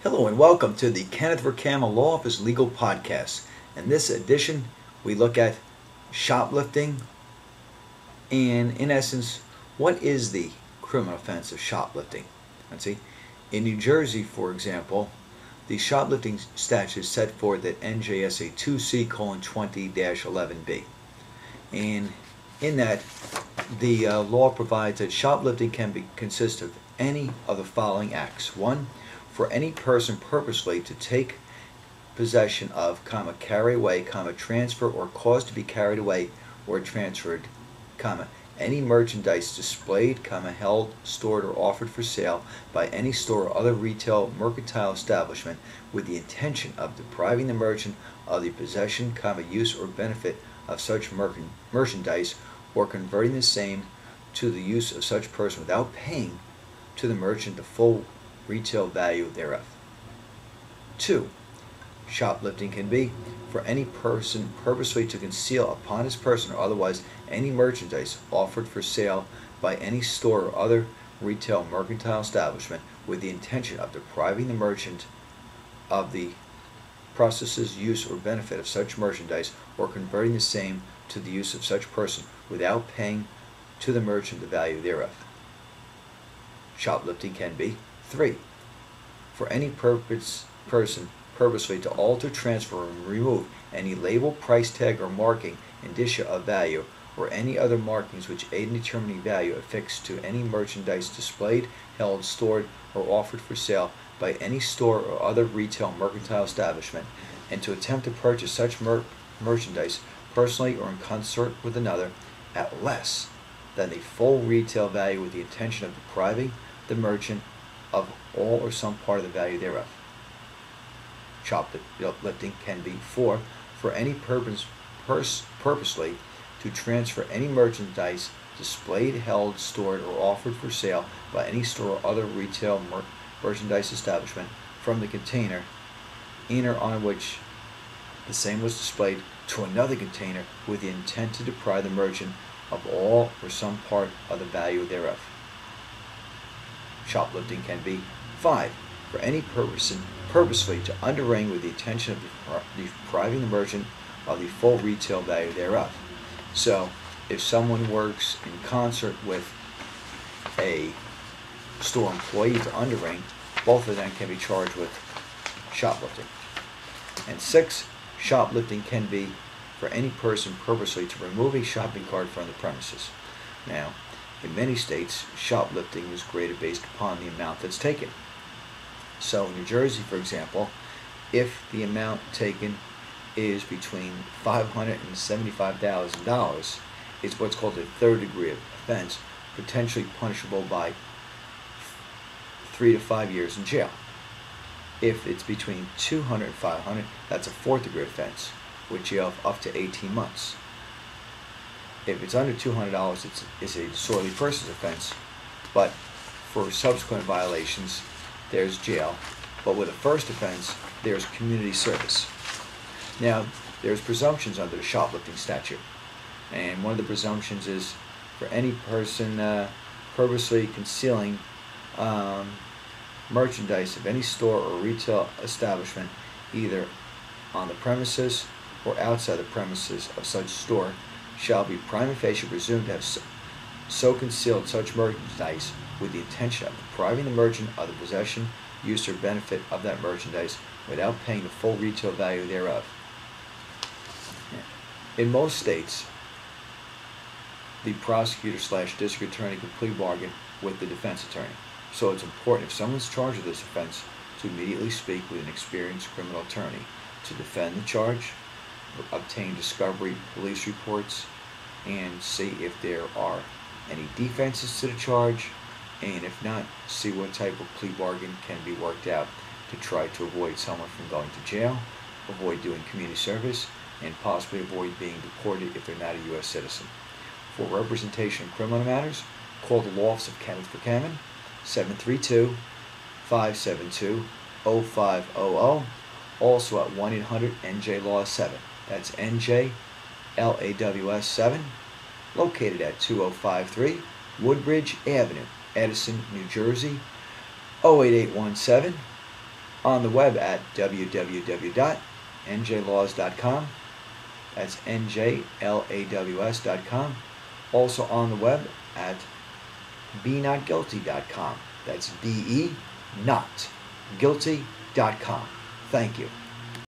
Hello and welcome to the Kenneth Vercammen Law Office Legal Podcast. In this edition, we look at shoplifting and, in essence, what is the criminal offense of shoplifting? Let's see. In New Jersey, for example, the shoplifting statute is set forth at NJSA 2C:20-11B. And in that, the law provides that shoplifting can consist of any of the following acts. 1. For any person purposely to take possession of, carry away, transfer or cause to be carried away or transferred, any merchandise displayed, held, stored, or offered for sale by any store or other retail mercantile establishment with the intention of depriving the merchant of the possession, use, or benefit of such merchandise, or converting the same to the use of such person without paying to the merchant the full retail value thereof. 2. Shoplifting can be for any person purposely to conceal upon his person or otherwise any merchandise offered for sale by any store or other retail mercantile establishment with the intention of depriving the merchant of the process's use or benefit of such merchandise, or converting the same to the use of such person without paying to the merchant the value thereof. Shoplifting can be 3. For any person purposely to alter, transfer, or remove any label, price tag, or marking, indicia of value, or any other markings which aid in determining value affixed to any merchandise displayed, held, stored, or offered for sale by any store or other retail mercantile establishment, and to attempt to purchase such merchandise personally or in concert with another at less than the full retail value with the intention of depriving the merchant of all or some part of the value thereof. Shoplifting can be 4. For any purposely to transfer any merchandise displayed, held, stored, or offered for sale by any store or other retail merchandise establishment from the container in or on which the same was displayed to another container with the intent to deprive the merchant of all or some part of the value thereof. Shoplifting can be 5. For any person purposely to underwring with the intention of depriving the merchant of the full retail value thereof. So, if someone works in concert with a store employee to underwring, both of them can be charged with shoplifting. And 6. Shoplifting can be for any person purposely to remove a shopping cart from the premises. Now, in many states, shoplifting is graded based upon the amount that's taken. So in New Jersey, for example, if the amount taken is between $500,000 and $75,000, it's what's called a third degree offense, potentially punishable by 3 to 5 years in jail. If it's between $200,000 and $500,000, that's a fourth degree offense, with jail of up to 18 months. If it's under $200, it's a disorderly persons offense, but for subsequent violations, there's jail. But with a first offense, there's community service. Now, there's presumptions under the shoplifting statute, and one of the presumptions is for any person purposely concealing merchandise of any store or retail establishment, either on the premises or outside the premises of such store, shall be prima facie presumed to have so concealed such merchandise with the intention of depriving the merchant of the possession, use, or benefit of that merchandise without paying the full retail value thereof. In most states, the prosecutor/district attorney can plea bargain with the defense attorney. So it's important, if someone's charged with this offense, to immediately speak with an experienced criminal attorney to defend the charge, obtain discovery police reports, and see if there are any defenses to the charge, and if not, see what type of plea bargain can be worked out to try to avoid someone from going to jail, avoid doing community service, and possibly avoid being deported if they're not a U.S. citizen. For representation in criminal matters, call the law office of Kenneth Vercammen, 732-572-0500, also at 1-800-NJ-LAW-7. That's NJ-LAWS 7, located at 2053 Woodbridge Avenue, Edison, New Jersey, 08817. on the web at www.njlaws.com. That's njlaws.com. Also on the web at benotguilty.com. That's benotguilty.com. Thank you.